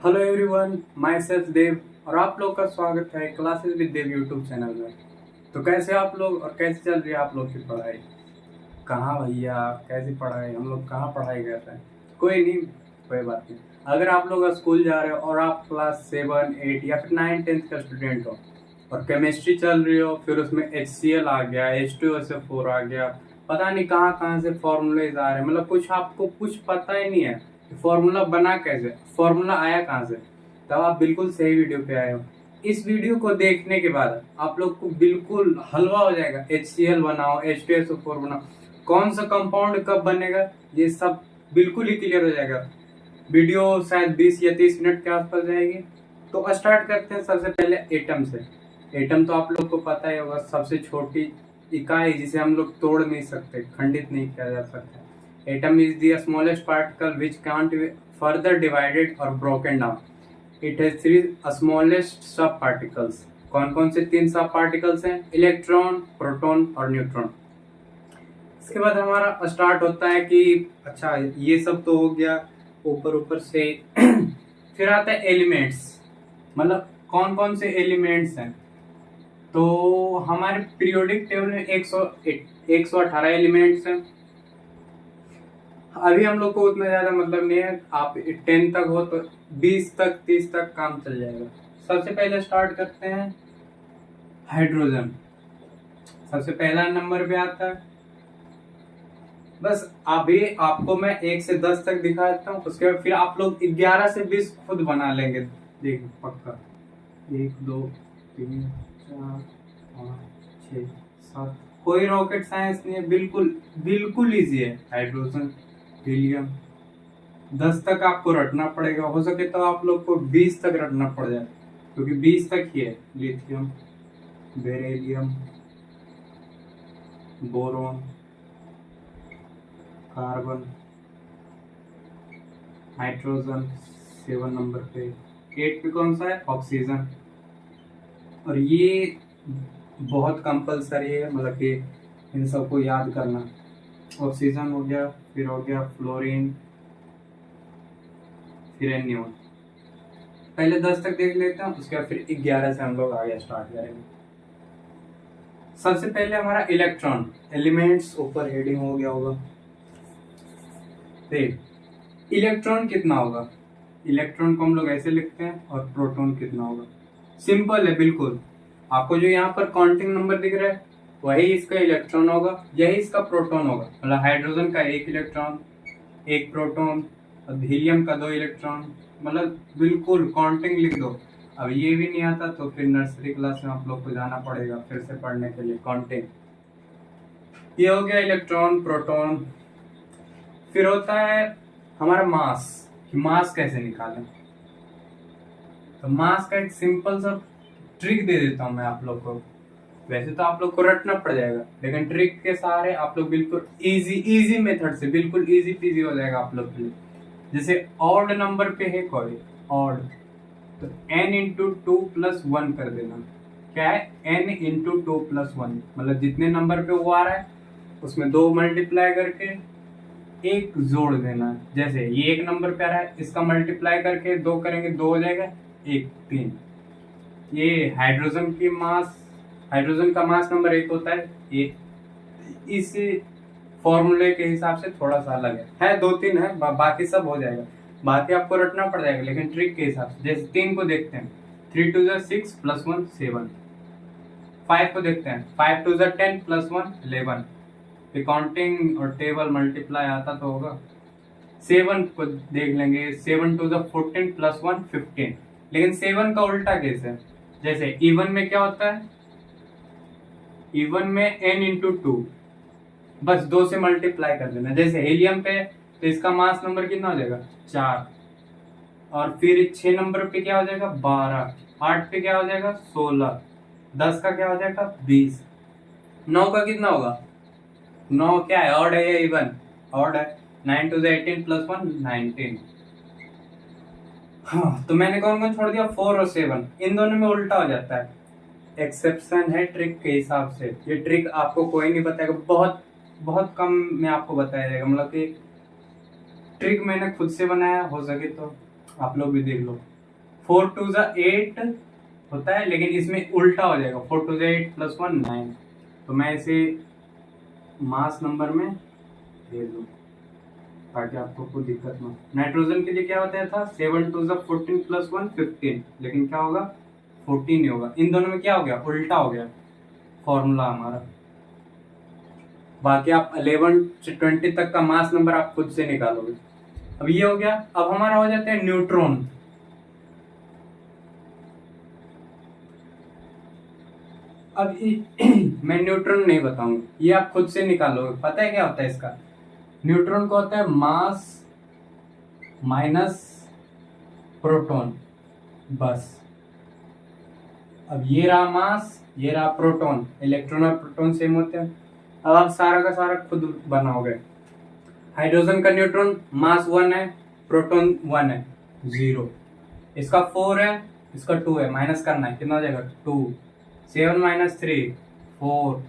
Hello everyone, myself Dev और आप लोग का स्वागत है classes with Dev YouTube channel में। तो कैसे आप लोग और कैसे चल रही है आप लोग की पढ़ाई? कहाँ भैया, कैसी पढ़ाई? हम लोग कहाँ पढ़ाई कर रहे हैं? कोई नहीं, कोई बात नहीं। अगर आप लोग स्कूल जा रहे हो और आप क्लास 7, 8 या फिर 9, 10 का स्टूडेंट हो और केमिस्ट्री चल रही हो, फिर उसमें HCl आ गया, H2SO4 आ गया, पता नहीं कहाँ कहाँ से फॉर्मूलेज आ रहे हैं, मतलब कुछ आपको कुछ पता ही नहीं है कि फॉर्मूला बना कैसे, फॉर्मूला आया कहाँ से, तब आप बिल्कुल सही वीडियो पे आए हो। इस वीडियो को देखने के बाद आप लोग को बिल्कुल हलवा हो जाएगा। HCl बनाओ, H2SO4 बनाओ, कौन सा कंपाउंड कब बनेगा, ये सब बिल्कुल ही क्लियर हो जाएगा। वीडियो शायद 20 या 30 मिनट के आसपास जाएगी। तो स्टार्ट करते हैं सबसे पहले एटम से। एटम तो आप लोग को पता ही होगा, सबसे छोटी इकाई जिसे हम लोग तोड़ नहीं सकते, खंडित नहीं किया जा सकता। Atom is the smallest particle which can't be further divided और broken down. It has 3 smallest sub particles. कौन कौन से 3 सब पार्टिकल्स हैं? इलेक्ट्रॉन, प्रोटॉन और न्यूट्रॉन। इसके बाद हमारा स्टार्ट होता है कि अच्छा ये सब तो हो गया ऊपर ऊपर से। फिर आता है एलिमेंट्स, मतलब कौन कौन से एलिमेंट्स हैं। तो हमारे पीरियोडिक टेबल में 118 एलिमेंट्स हैं। अभी हम लोग को उतना ज्यादा मतलब नहीं है, आप 10 तक हो तो 20 तक 30 तक काम चल जाएगा। सबसे पहले स्टार्ट करते हैं हाइड्रोजन। सबसे पहला नंबर पे आता है। बस अभी आपको मैं 1 से 10 तक दिखा देता हूँ, उसके बाद फिर आप लोग 11 से 20 खुद बना लेंगे। देखिए पक्का 1 2 3 4 5 6 7। कोई रॉकेट साइंस नहीं है, बिल्कुल बिल्कुल इजी है। हाइड्रोजन, हीलियम, 10 तक आपको रटना पड़ेगा। हो सके तो आप लोग को 20 तक रटना पड़ जाए, क्योंकि 20 तक ही है। Lithium, beryllium, boron, carbon, nitrogen 7 number पे। 8 पे कौन सा है? ऑक्सीजन। और ये बहुत कंपलसरी है, मतलब कि इन सबको याद करना। ऑक्सीजन हो गया, फिर हो गया फ्लोरीन, फिर है न्यून। पहले 10 तक देख लेते हैं, उसके बाद फिर 11 से हम लोग आगे स्टार्ट करेंगे। सबसे पहले हमारा इलेक्ट्रॉन, एलिमेंट्स ऊपर हेडिंग हो गया होगा। देख, इलेक्ट्रॉन कितना होगा? इलेक्ट्रॉन को हम लोग ऐसे लिखते हैं, और प्रोटॉन कितना होगा? सिंपल है बिल्कुल। आपको जो यहाँ पर काउंटिंग नंबर दिख रहा है, वही इसका इलेक्ट्रॉन होगा, यही इसका प्रोटॉन होगा। मतलब हाइड्रोजन का 1 इलेक्ट्रॉन, 1 प्रोटॉन, और हीलियम का 2 इलेक्ट्रॉन। मतलब बिल्कुल काउंटिंग लिख दो। अब ये भी नहीं आता तो फिर नर्सरी क्लास में आप लोग को जाना पड़ेगा फिर से पढ़ने के लिए काउंटिंग। ये हो गया इलेक्ट्रॉन, प्रोटॉन। फिर होता है हमारा मास, कि मास कैसे निकालें। तो मास का एक सिंपल सा ट्रिक दे देता हूं मैं आप लोग को। वैसे तो आप लोग को रटना पड़ जाएगा, लेकिन ट्रिक के सहारे आप लोग बिल्कुल इजी मेथड से बिल्कुल इजी पीजी हो जाएगा आप लोग के लिए। जैसे ऑड नंबर पे है कोई ऑड, तो n इंटू 2 प्लस 1 कर देना। क्या है? n इंटू 2 प्लस 1, मतलब जितने नंबर पे वो आ रहा है उसमें 2 मल्टीप्लाई करके 1 जोड़ देना। जैसे ये 1 नंबर पे आ रहा है, इसका मल्टीप्लाई करके 2 करेंगे, 2 हो जाएगा, 1 3। ये हाइड्रोजन का मास नंबर 1 होता है। ये इस फॉर्मूले के हिसाब से थोड़ा सा अलग है 2-3 है, बाकी सब हो जाएगा। बाकी आपको रटना पड़ जाएगा, लेकिन ट्रिक के हिसाब से। जैसे 3 को देखते हैं, 3 2 6 प्लस 1 7। 5 को देखते हैं, 5 2 10 प्लस 1 11। काउंटिंग और टेबल मल्टीप्लाई आता तो होगा। 7 को देख लेंगे, 7 2 14 प्लस 1 15। लेकिन 7 का उल्टा कैसे है? जैसे इवन में क्या होता है? इवन में n इंटू 2, बस 2 से मल्टीप्लाई कर देना। जैसे हीलियम पे तो इसका मास नंबर कितना हो जाएगा? 4। और फिर 6 नंबर पे क्या हो जाएगा? 12। 8 पे क्या हो जाएगा? 16। 10 का क्या हो जाएगा? 20। 9 का कितना होगा? 9 क्या है? ऑड है या इवन? ऑड है। 9 2 18 प्लस 1 19। हाँ, तो मैंने कौन कौन छोड़ दिया? 4 और 7। इन दोनों में उल्टा हो जाता है। एक्सेप्शन है ट्रिक के हिसाब से। ये ट्रिक आपको कोई नहीं बताएगा, बहुत बहुत कम में आपको बताया जाएगा। मतलब कि ट्रिक मैंने खुद से बनाया, हो सके तो आप लोग भी देख लो। 4 टू ज़ा 8 होता है, लेकिन इसमें उल्टा हो जाएगा, 4 टू ज़ा 8 प्लस 1 9। तो मैं इसे मास नंबर में दे दूँ ताकि आपको कोई दिक्कत ना हो। नाइट्रोजन के लिए क्या होता था, 7 टू ज़ा 14 प्लस 1 15, लेकिन क्या होगा 14 ही होगा। इन दोनों में क्या हो गया, उल्टा हो गया फॉर्मूला हमारा। बाकी आप 11 से 20 तक का मास नंबर आप खुद से निकालोगे। अब ये हो गया। अब हमारा हो जाता है न्यूट्रॉन। अब मैं न्यूट्रॉन नहीं बताऊंगा, ये आप खुद से निकालोगे। पता है क्या होता है इसका, न्यूट्रॉन को होता है मास माइनस प्रोटॉन, बस। अब ये रहा मास, ये रहा प्रोटॉन, इलेक्ट्रॉन और प्रोटॉन सेम होते हैं। अब आप सारा का सारा खुद बनाओगे। हाइड्रोजन का न्यूट्रॉन मास 1 है, प्रोटॉन 1 है, 0। इसका 4 है, इसका 2 है, माइनस करना है, कितना हो जाएगा 2। 7 minus 3 4,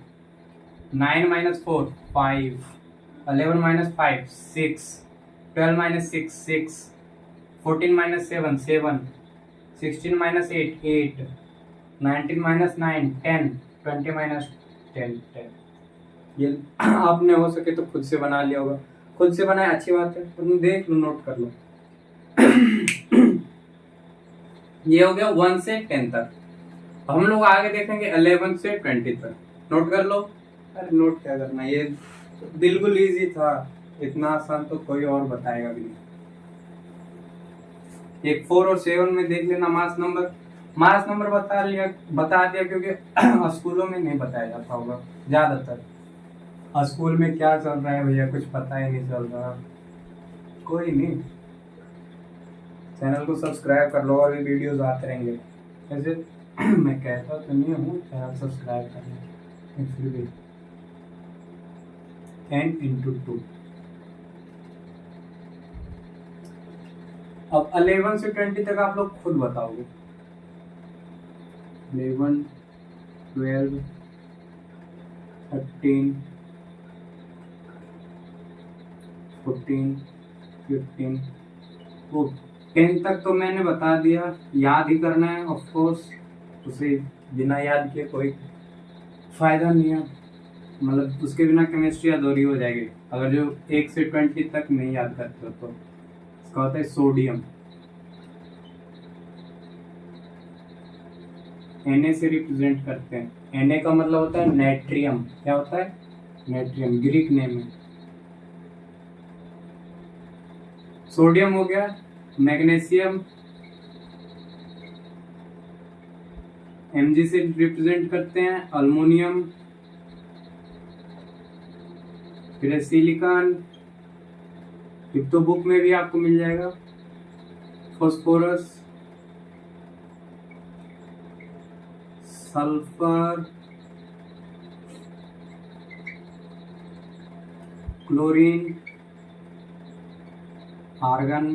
9 minus 4 5, 11 minus 5 6, 12 minus 6 6, 14 minus 7 7, 16 minus 8 8, 19 minus 9 10, 20 minus 10 10। ये आपने हो सके तो खुद से बना लिया होगा। खुद से बनाए अच्छी बात है, तुम देख लो, नोट कर लो। ये हो गया 1 से 10 तक। हम लोग आगे देखेंगे 11 से 20 तक। नोट कर लो। अरे नोट क्या करना, ये बिल्कुल इजी था, इतना आसान तो कोई और बताएगा भी नहीं। एक 4 और 7 में देख लेना मास नंबर बता दिया क्योंकि स्कूलों में नहीं बताया जाता होगा ज्यादातर। स्कूल में क्या चल रहा है भैया, कुछ पता ही नहीं चल रहा। कोई नहीं, चैनल को सब्सक्राइब कर लो, और भी वीडियोस आते रहेंगे। वैसे मैं कहता तो नहीं हूँ चैनल सब्सक्राइब करना, फिर भी n/2। अब 11 से 20 तक आप लोग खुद बताओगे। 11 12 13 14 15, वो 10 तक तो मैंने बता दिया, याद ही करना है ऑफ कोर्स। उसे बिना याद किए कोई फायदा नहीं है, मतलब उसके बिना केमिस्ट्री अधूरी हो जाएगी अगर जो 1 से 20 तक नहीं याद करते हो। तो इसका होता है सोडियम, Na से रिप्रेजेंट करते हैं। Na का मतलब होता है नेट्रियम। क्या होता है, नेट्रियम, ग्रीक नेम है। सोडियम हो गया, मैग्नीशियम Mg से रिप्रेजेंट करते हैं, अल्मोनियम, फिर सिलिकॉन, तो बुक में भी आपको मिल जाएगा, phosphorus, sulphur, chlorine, argon,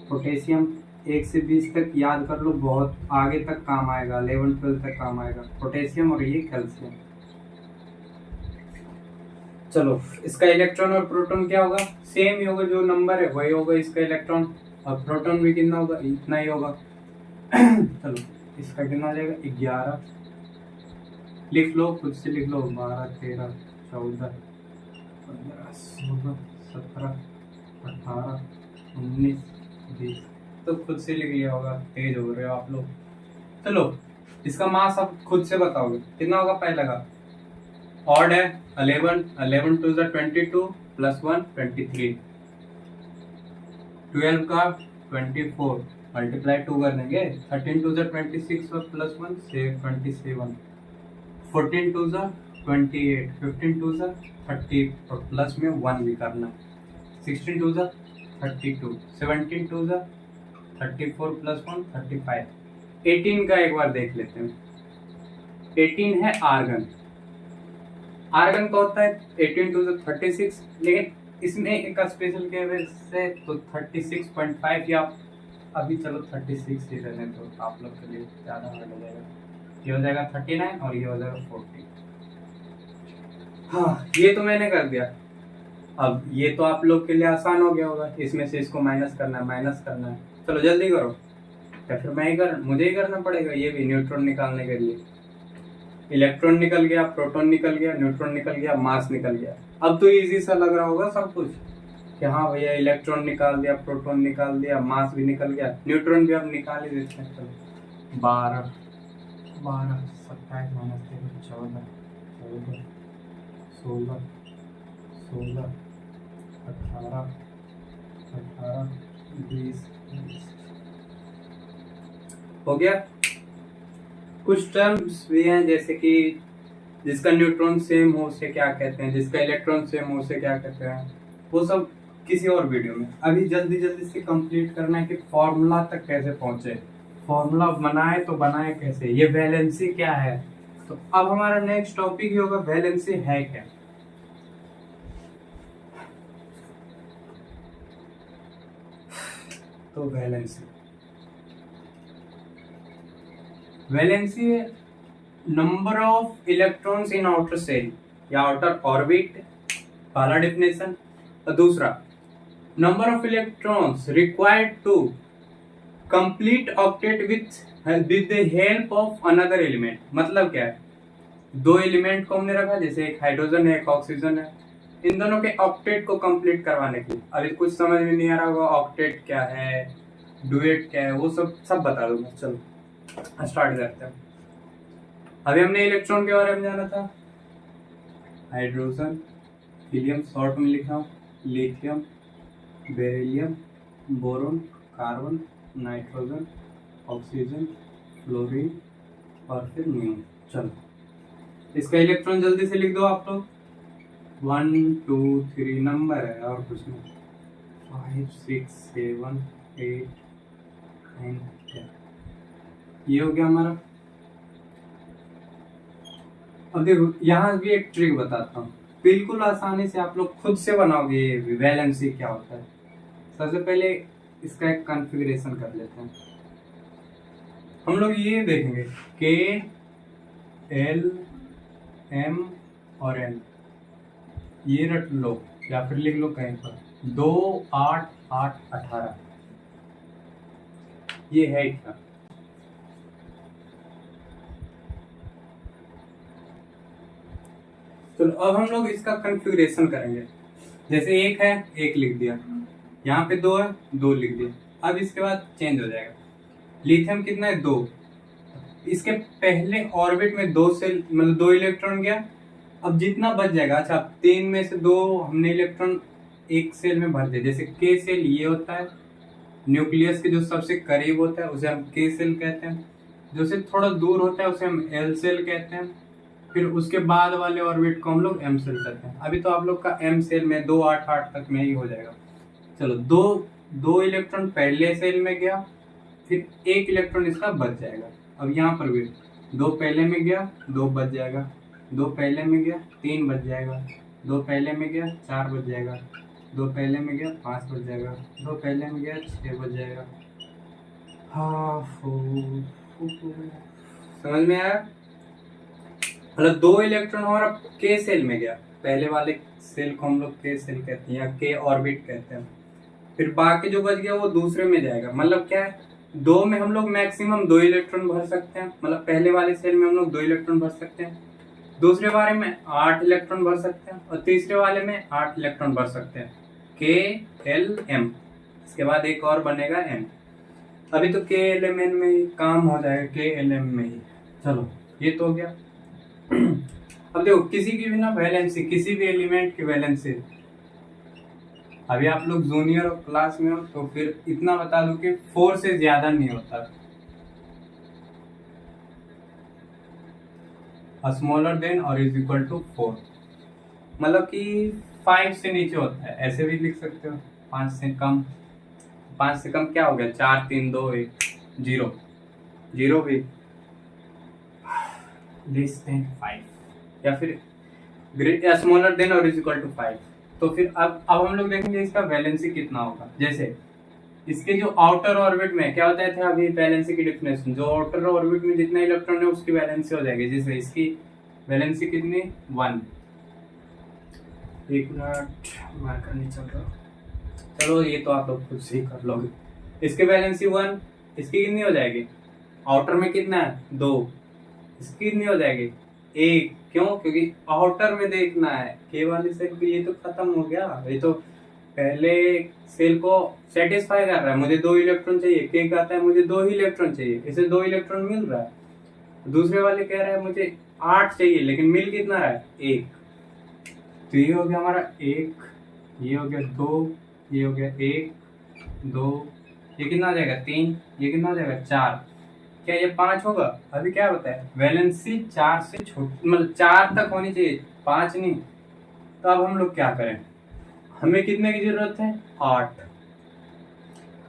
potassium. 1 से 20 तक याद कर लो, बहुत आगे तक काम आएगा, 11 12 तक काम आएगा, पोटेशियम और ये कैल्शियम। चलो, इसका इलेक्ट्रॉन और प्रोटॉन क्या होगा, सेम ही होगा, जो नंबर है वही होगा इसका इलेक्ट्रॉन, और प्रोटॉन भी कितना होगा, इतना ही होगा। चलो, इसका कितना हो जाएगा 11। लिख लो, खुद से लिख लो, 12 13 14 15 16 17 18 19 20। तो खुद से लिख लिया होगा, तेज हो रहे हो आप लोग। चलो, इसका मास आप खुद से बताओगे कितना होगा। पहले का ऑड है 11, 11 टू ज़ा 22 प्लस 1 23, 12 का 24 मल्टीप्लाई 2 कर देंगे, 13 टू ज़ा 26 और प्लस 1 से 27, 14 टू ज़ा 28, 15 टू ज़ा 30 और प्लस में 1 भी करना है, 16 टू ज़ा 32, 17 टू ज़ा 34 प्लस 1 35, 18 का एक बार देख लेते हैं। 18 है आर्गन। आर्गन का होता है 18 टू ज़ा 36, लेकिन इसमें एक स्पेशल केस है तो 36.5 या अभी चलो 36 ही रहने तो आप लोग के लिए ज़्यादा हार्ड हो जाएगा। ये हो जाएगा 39 और ये हो जाएगा 40। हाँ, ये तो मैंने कर दिया। अब ये तो आप लोग के लिए आसान हो गया होगा, इसमें से इसको माइनस करना है, माइनस करना है। चलो जल्दी करो, या फिर मुझे ही करना पड़ेगा ये भी न्यूट्रॉन निकालने के लिए। इलेक्ट्रॉन निकल गया, प्रोटॉन निकल गया, न्यूट्रॉन निकल गया, मास निकल गया। अब तो इजी सा लग रहा होगा सब कुछ कि हाँ भैया इलेक्ट्रॉन निकाल दिया, प्रोटॉन निकाल दिया, मास भी निकल गया, न्यूट्रॉन भी अब निकाल ही देते हैं। चलो 12 12 27 माइनस 13 14 14 16 16 18 18 20 हो गया। कुछ टर्म्स भी हैं जैसे कि जिसका न्यूट्रॉन सेम हो उसे क्या कहते हैं, जिसका इलेक्ट्रॉन सेम हो उसे क्या कहते हैं, वो सब किसी और वीडियो में। अभी जल्दी जल्दी से कंप्लीट करना है कि फॉर्मूला तक कैसे पहुंचे, फॉर्मूला बनाए तो बनाए कैसे, ये वैलेंसी क्या है। तो अब हमारा नेक्स्ट टॉपिक ही होगा वैलेंसी है क्या। तो valency number of electrons in outer shell या आउटर ऑर्बिट, पहला डेफिनेशन। और दूसरा number of electrons required to complete octet with the help of another element. मतलब क्या है, दो एलिमेंट को हमने रखा, जैसे एक हाइड्रोजन है एक ऑक्सीजन है, इन दोनों के ऑक्टेट को कंप्लीट करवाने के लिए। अभी कुछ समझ में नहीं आ रहा होगा ऑक्टेट क्या है, डुएट क्या है, वो सब बता दूंगा। चलो स्टार्ट करते हैं। अभी हमने इलेक्ट्रॉन के बारे में जाना था, हाइड्रोजन, हीलियम शॉर्ट में लिखा हूँ, lithium, beryllium, boron, carbon, nitrogen, oxygen, fluorine और फिर नियॉन। चलो इसका इलेक्ट्रॉन जल्दी से लिख दो आप लोग। 1 2 3 नंबर है और कुछ नहीं, 5 6 7 8 9 10। ये हो गया हमारा। अब देखो यहाँ भी एक ट्रिक बताता हूँ, बिल्कुल आसानी से आप लोग खुद से बनाओगे ये वैलेंसी क्या होता है। सबसे पहले इसका एक कॉन्फ़िगरेशन कर लेते हैं। हम लोग ये देखेंगे के एल एम और एन, ये रट लो या फिर लिख लो कहीं पर, 2 8 8 18, ये है क्या। चलो अब हम लोग इसका कॉन्फ़िगरेशन करेंगे। जैसे एक है, एक लिख दिया, यहाँ पे 2 है, 2 लिख दिया। अब इसके बाद चेंज हो जाएगा। लिथियम कितना है, 2, इसके पहले ऑर्बिट में 2 सेल मतलब 2 इलेक्ट्रॉन गया। अब जितना बच जाएगा, अच्छा 3 में से 2 हमने इलेक्ट्रॉन एक सेल में भर दिया। जैसे के सेल ये होता है, न्यूक्लियस के जो सबसे करीब होता है उसे हम के सेल कहते हैं, जो से थोड़ा दूर होता है उसे हम एल सेल कहते हैं, फिर उसके बाद वाले ऑर्बिट को हम लोग एम सेल कहते हैं। अभी तो आप लोग का एम सेल में 2 8 8 तक में ही हो जाएगा। चलो दो इलेक्ट्रॉन पहले सेल में गया, फिर एक इलेक्ट्रॉन इसका बच जाएगा। अब यहाँ पर भी 2 पहले में गया, 2 बच जाएगा, 2 पहले में गया, 3 बच जाएगा, 2 पहले में गया, 4 बच जाएगा, 2 पहले में गया, 5 बच जाएगा, 2 पहले में गया, 6 बच जाएगा। समझ में आया। मतलब 2 इलेक्ट्रॉन हमारा के सेल में गया, पहले वाले सेल को हम लोग के सेल कहते हैं या के ऑर्बिट कहते हैं। फिर बाकी जो बच गया वो दूसरे में जाएगा। मतलब क्या है, 2 में हम लोग मैक्सिमम 2 इलेक्ट्रॉन भर सकते हैं, मतलब पहले वाले सेल में हम लोग 2 इलेक्ट्रॉन भर सकते हैं, दूसरे वाले में 8 इलेक्ट्रॉन भर सकते हैं और तीसरे वाले में 8 इलेक्ट्रॉन भर सकते हैं। के एल एम, इसके बाद एक और बनेगा एन। अभी तो के एल एम एन में ही काम हो जाएगा, के एल एम में ही। चलो ये तो हो गया। अब देखो किसी की भी ना वैलेंसी, किसी भी एलिमेंट की वैलेंसी, अभी आप लोग जूनियर और क्लास में हो तो फिर इतना बता दूं कि 4 से ज्यादा नहीं होता, स्मॉलर देन और इज इक्वल टू 4। मतलब कि 5 से नीचे होता है, ऐसे भी लिख सकते हो। 5 से कम, 5 से कम क्या हो गया, 4 3 2 1 0, 0 भी लेस देन 5 या फिर स्मॉलर देन और इज इक्वल टू 5। तो फिर अब हम लोग देखेंगे इसका वैलेंसी कितना होगा। जैसे इसके जो आउटर ऑर्बिट में क्या होता है, अभी वैलेंसी की डेफिनेशन, जो आउटर ऑर्बिट में जितना इलेक्ट्रॉन है उसकी वैलेंसी हो जाएगी। जैसे इसकी वैलेंसी कितनी, 1, एक मिनट, मार्कर नहीं चल रहा। चलो ये तो आप लोग खुद से ही कर लोगे। इसकी वैलेंसी 1, इसकी कितनी हो जाएगी? आउटर में कितना है? 2। इसकी कितनी हो जाएगी? 1। क्यों? क्योंकि आउटर में देखना है। के वाली सेल को ये तो खत्म हो गया, ये तो पहले सेल को सेटिस्फाई कर रहा है। मुझे 2 इलेक्ट्रॉन चाहिए, के कहता है मुझे 2 ही इलेक्ट्रॉन चाहिए, इसे 2 इलेक्ट्रॉन मिल रहा है। दूसरे वाले कह रहा है मुझे 8 चाहिए, लेकिन मिल कितना रहा है? 1। तो ये हो गया हमारा 1, ये हो गया 2, ये हो गया 1, 2, ये कितना आ जाएगा? 3, ये कितना आ जाएगा? 4। क्या ये 5 होगा? अभी क्या होता है, वैलेंसी 4 से छोटी, मतलब 4 तक होनी चाहिए, 5 नहीं। तो अब हम लोग क्या करें, हमें कितने की जरूरत है? 8।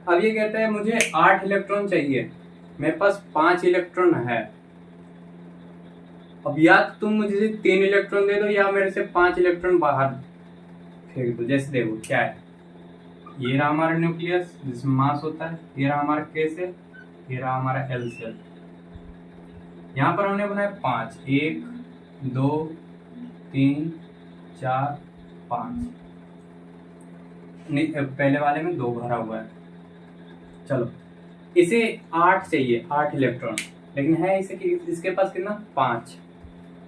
अब ये कहता है मुझे 8 इलेक्ट्रॉन चाहिए, मेरे पास 5 इलेक्ट्रॉन है। अब या तो तुम मुझे 3 इलेक्ट्रॉन दे दो, या मेरे से 5 इलेक्ट्रॉन बाहर फेंक दो। जैसे देखो क्या है, ये रहा हमारा न्यूक्लियस जिसमें मास होता है, ये रहा हमारा के सेल, ये रहा हमारा एल सेल। यहाँ पर हमने बनाया 5, 1, 2, 3, 4, 5। पहले वाले में 2 भरा हुआ है। चलो इसे 8 चाहिए, 8 इलेक्ट्रॉन, लेकिन है इसे इसके पास कितना? 5।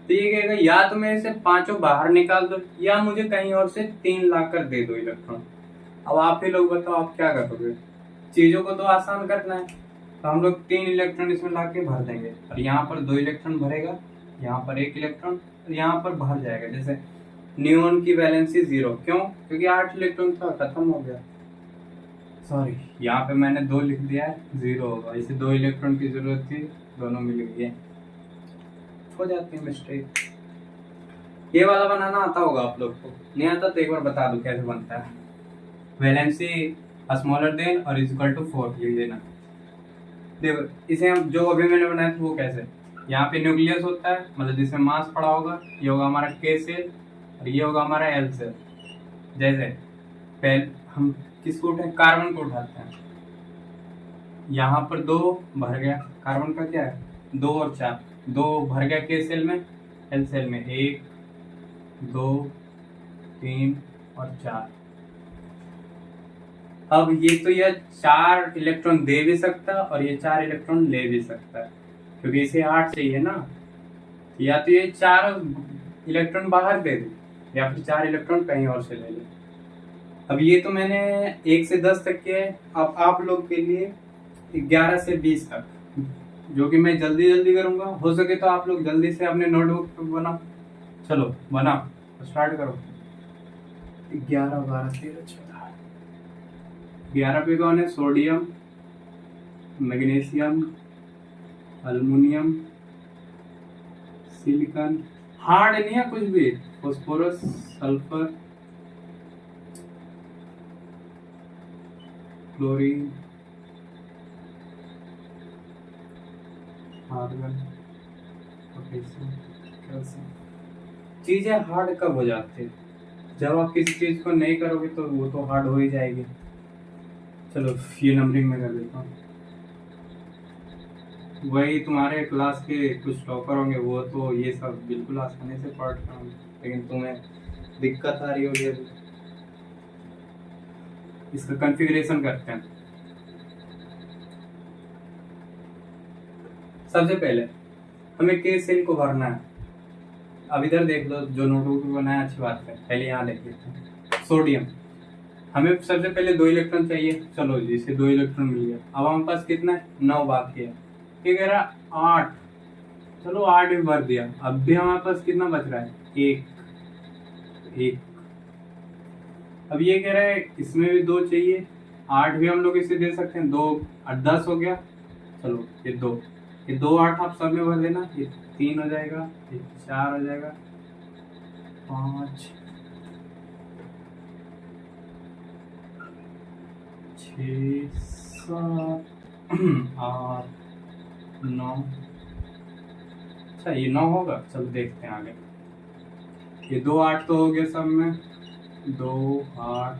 तो ये कहेगा या तो मेरे से 5 बाहर निकाल दो, या मुझे कहीं और से 3 ला कर दे दो इलेक्ट्रॉन। अब आप ही लोग बताओ आप क्या करोगे? चीजों को तो आसान करना है, तो हम लोग 3 इलेक्ट्रॉन इसमें ला के भर देंगे, और यहाँ पर 2 इलेक्ट्रॉन भरेगा, यहाँ पर 1 इलेक्ट्रॉन, और यहाँ पर भर जाएगा। जैसे नियोन की वैलेंसी 0, क्यों? क्योंकि 8 इलेक्ट्रॉन था, खत्म हो गया। सॉरी, यहाँ पे मैंने 2 लिख दिया है, 0 होगा। इसे 2 इलेक्ट्रॉन की जरूरत थी, दोनों मिल गई है। हो जाती है मिस्टेक। ये वाला बनाना आता होगा आप लोग को, नहीं आता तो एक बार बता दो कैसे बनता है। वैलेंसी स्मॉलर देन और इज इक्वल टू 4 लिख देना। देखो इसे हम जो अभी मैंने बनाया था वो कैसे, यहाँ पे न्यूक्लियस होता है, मतलब जिसमें मास पड़ा होगा, ये होगा हमारा के सेल, और ये होगा हमारा एल सेल। जैसे पहले हम किसको उठाए? कार्बन को उठाते हैं। यहाँ पर 2 भर गया, कार्बन का क्या है? 2 और 4, 2 भर गया के सेल में, एल सेल में 1, 2, 3 और 4। अब ये तो यह 4 इलेक्ट्रॉन दे भी सकता है और ये 4 इलेक्ट्रॉन ले भी सकता है, क्योंकि इसे 8 चाहिए ना। या तो ये 4 इलेक्ट्रॉन बाहर दे दे, या फिर 4 इलेक्ट्रॉन कहीं और से ले ले। अब ये तो मैंने 1 से 10 तक के, अब आप लोग के लिए 11 से 20 तक, जो कि मैं जल्दी जल्दी करूंगा। हो सके तो आप लोग जल्दी से अपने नोटबुक पे बनाओ। चलो बनाओ, स्टार्ट करो। 11, 12, 13, 14। 11 पे कौन है? Sodium, magnesium, aluminium, silicon, hard नहीं है कुछ भी, phosphorus, sulphur, chlorine, argon, potassium, calcium. चीजें हार्ड कब हो जाती है? जब आप किसी चीज को नहीं करोगे तो वो तो हार्ड हो ही जाएगी। चलो ये नंबरिंग में कर देता हूँ। वही तुम्हारे क्लास के कुछ टॉपर होंगे, वो तो ये सब बिल्कुल आसानी से पढ़ रहे होंगे, लेकिन तुम्हें दिक्कत आ रही होगी। अभी इसका कॉन्फ़िगरेशन करते हैं। सबसे पहले हमें के सेल को भरना है। अब इधर देख लो, जो नोटबुक बनाया अच्छी बात है, पहले यहाँ देख लेते हैं। सोडियम, हमें सबसे पहले 2 इलेक्ट्रॉन चाहिए। चलो जी, इसे 2 इलेक्ट्रॉन मिल गया। अब हमारे पास कितना है? 9 बाकी है। ये कह रहा 8, चलो 8 भी भर दिया। अब भी हमारे पास कितना बच रहा है? 1। अब ये कह रहा है इसमें भी 2 चाहिए, 8 भी हम लोग इसे दे सकते हैं। 2 और 10 हो गया। चलो ये 2, ये 2 8 आप सब में भर देना। ये 3 हो जाएगा, ये 4 हो जाएगा, 5, 6, 7, 8, 9। अच्छा ये 9 होगा। चलो देखते हैं आगे। ये 2 8 तो हो गया सब में, 2 8,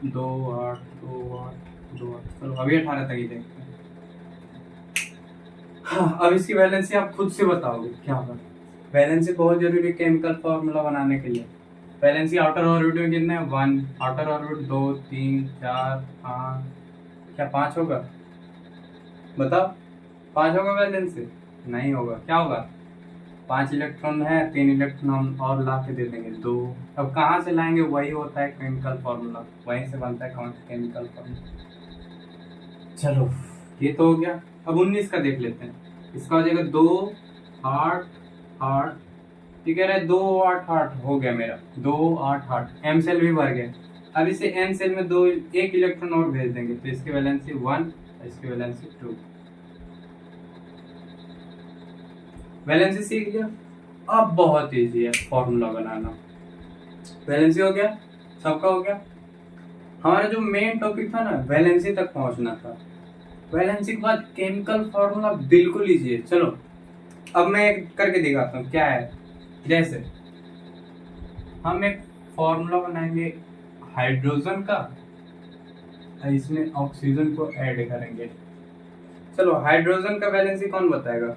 2 8, 2 8, 2 8। चलो अभी 18 तक ही देखते हैं। हाँ, अब इसकी वैलेंसी आप खुद से बताओगे क्या होगा। वैलेंसी बहुत जरूरी है केमिकल फॉर्मूला बनाने के लिए। वैलेंसी आउटर ऑर्बिट में कितने हैं? 1, आउटर ऑर्बिट 2 3 4 5, क्या 5 होगा? बताओ, 5 होगा वैलेंसी? नहीं होगा। क्या होगा? 5 इलेक्ट्रॉन है, 3 इलेक्ट्रॉन हम और ला के दे देंगे 2। अब कहाँ से लाएंगे? वही होता है केमिकल फॉर्मूला, वहीं से बनता है केमिकल फॉर्मूला। चलो ये तो हो गया। अब 19 का देख लेते हैं। इसका हो जाएगा 2 8 8, ये कह रहा है 2 8 8 हो गया मेरा, 2 8 8। एम सेल भी भर गया। अब इसे एन सेल में 1 इलेक्ट्रॉन और भेज देंगे, तो इसकी वैलेंसी 1, इसकी वैलेंसी 2। वैलेंसी सीख लिया। अब बहुत इजी है फॉर्मूला बनाना। वैलेंसी हो गया, सबका हो गया। हमारा जो मेन टॉपिक था ना, वैलेंसी तक पहुंचना था। वैलेंसी के बाद केमिकल फॉर्मूला बिल्कुल इजी है। चलो अब मैं करके दिखाता हूँ क्या है। जैसे हम एक फॉर्मूला बनाएंगे हाइड्रोजन का, इसमें ऑक्सीजन को ऐड करेंगे। चलो हाइड्रोजन का वैलेंसी कौन बताएगा?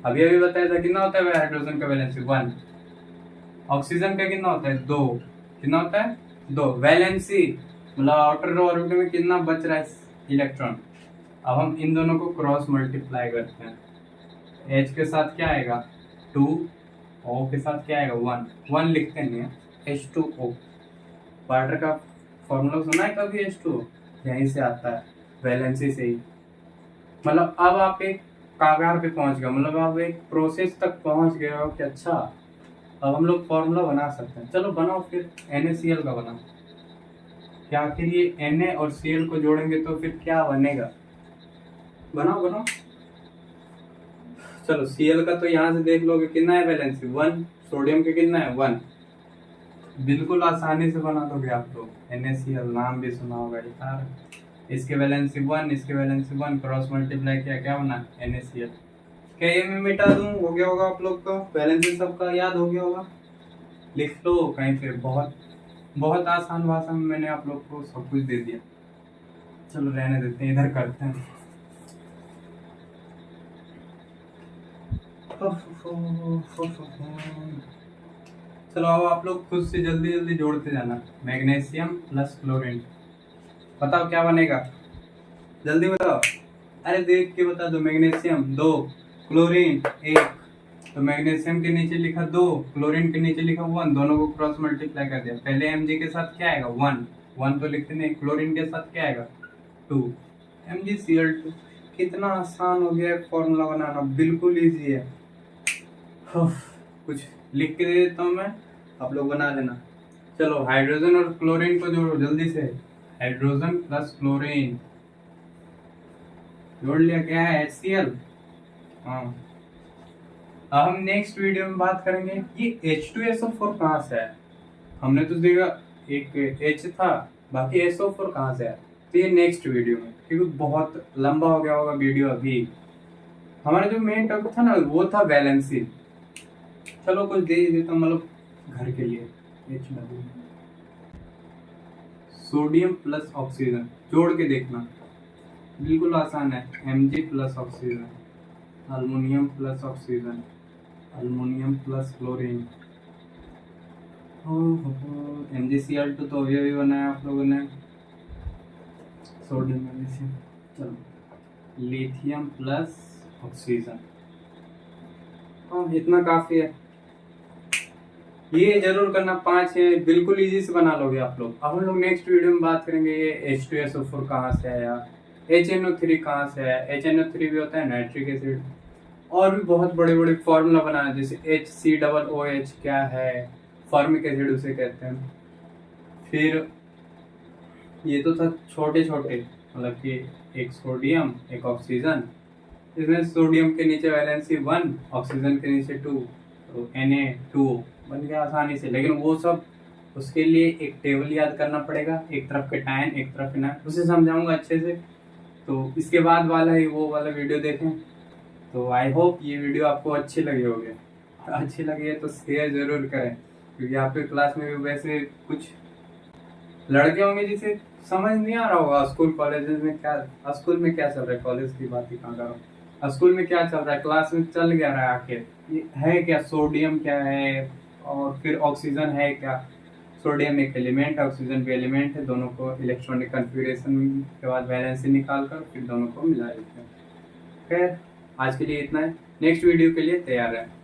अभी अभी बताया था। कितना होता है हाइड्रोजन का वैलेंसी? 1। ऑक्सीजन का कितना होता है? 2। कितना होता है? 2। वैलेंसी मतलब आउटर ऑर्बिट में कितना बच रहा है इलेक्ट्रॉन। अब हम इन दोनों को क्रॉस मल्टीप्लाई करते हैं। H के साथ क्या आएगा? 2, O के साथ क्या आएगा? 1। 1 लिखते नहीं है, H2O। वाटर का फॉर्मूला सुना है कभी? H2O यहीं से आता है, वैलेंसी से ही। मतलब अब आप एक कागार पे पहुंच गए, मतलब आप एक प्रोसेस तक पहुंच गए हो कि अच्छा अब हम लोग फॉर्मूला बना सकते हैं। चलो बनाओ फिर। NaCl का बनाओ। क्या आखिर ये Na और Cl को जोड़ेंगे तो फिर क्या बनेगा? बनाओ बनाओ। चलो Cl का तो यहाँ से देख लोगे कितना है वैलेंसी? 1। सोडियम का कितना है? 1। बिल्कुल आसानी से बना दोगे आप लोग। NaCl नाम भी सुना होगा यार। इसके वैलेंसी 1, इसके वैलेंसी 1, क्रॉस मल्टीप्लाई किया, क्या बना? NaCl। क्या ये मैं मिटा दूं? हो गया होगा आप लोग का वैलेंसी, सबका याद हो गया होगा। लिख लो कहीं पे। बहुत बहुत आसान भाषा में मैंने आप लोग को सब कुछ दे दिया। चलो रहने देते हैं, इधर करते हैं। चलो अब आप लोग खुद से जल्दी जल्दी जोड़ते जाना। मैग्नीशियम प्लस क्लोरीन, बताओ क्या बनेगा? जल्दी बताओ। अरे देख के बता दो। Magnesium 2, chlorine 1। तो मैग्नीशियम के नीचे लिखा 2, क्लोरीन के नीचे लिखा 1, दोनों को क्रॉस मल्टीप्लाई कर दिया। पहले Mg के साथ क्या आएगा? 1। 1 तो लिखते नहीं। क्लोरीन के साथ क्या आएगा? 2। MgCl2। कितना आसान हो गया फॉर्मूला बनाना, बिल्कुल इजी है। कुछ लिख के दे देता हूँ मैं, आप लोग बना लेना। चलो हाइड्रोजन और क्लोरीन को जोड़ो जल्दी से। हाइड्रोजन प्लस क्लोरीन जोड़ लिया, क्या है? HCl। हाँ, अब हम नेक्स्ट वीडियो में बात करेंगे ये H2SO4 कहाँ से है। हमने तो देखा एक H था, बाकी SO4 कहाँ से है, तो ये नेक्स्ट वीडियो में, क्योंकि बहुत लंबा हो गया होगा वीडियो। अभी हमारा जो मेन टॉपिक था ना वो था वैलेंसी। चलो कुछ दे देता हूँ, मतलब घर के लिए। HW सोडियम प्लस ऑक्सीजन जोड़ के देखना, बिल्कुल आसान है। Mg plus oxygen, aluminium plus oxygen, aluminium plus chlorine. MgCl2 तो अभी अभी बनाया आप लोगों ने। Sodium magnesium. चलो लिथियम प्लस ऑक्सीजन। इतना काफी है। ये जरूर करना, 5 है, बिल्कुल इजी से बना लोगे आप लोग। अब हम लोग नेक्स्ट वीडियो में बात करेंगे ये H2SO4 कहाँ से आया, HNO3 कहाँ से आया। HNO3 भी होता है नाइट्रिक एसिड। और भी बहुत बड़े बड़े फॉर्मूला बनाना, जैसे HCOOH क्या है, फॉर्मिक एसिड उसे कहते हैं। फिर ये तो था छोटे छोटे, मतलब कि एक सोडियम एक ऑक्सीजन, इसमें सोडियम के नीचे वैलेंसी 1, ऑक्सीजन के नीचे 2, तो Na2 बन गया आसानी से। लेकिन वो सब उसके लिए एक टेबल याद करना पड़ेगा, एक तरफ केटायन एक तरफ एनायन, उसे समझाऊंगा अच्छे से। तो इसके बाद वाला ही वो वाला वीडियो देखें। तो आई होप ये वीडियो आपको अच्छी लगी होगी। अच्छी लगी है तो शेयर जरूर करें, क्योंकि आपके क्लास में भी वैसे कुछ लड़के होंगे जिसे समझ नहीं आ रहा होगा स्कूल कॉलेजेस में क्या, स्कूल में क्या चल रहा है, कॉलेज की बात ही कहाँ करो, स्कूल में क्या चल रहा है, क्लास में चल क्या रहा है, आखिर ये है क्या, सोडियम क्या है, और फिर ऑक्सीजन है क्या, सोडियम एक एलिमेंट है, ऑक्सीजन भी एलिमेंट है, दोनों को इलेक्ट्रॉनिक कन्फिग्रेशन के बाद वैलेंसी निकाल कर फिर दोनों को मिला देते हैं। खैर आज के लिए इतना है, नेक्स्ट वीडियो के लिए तैयार है।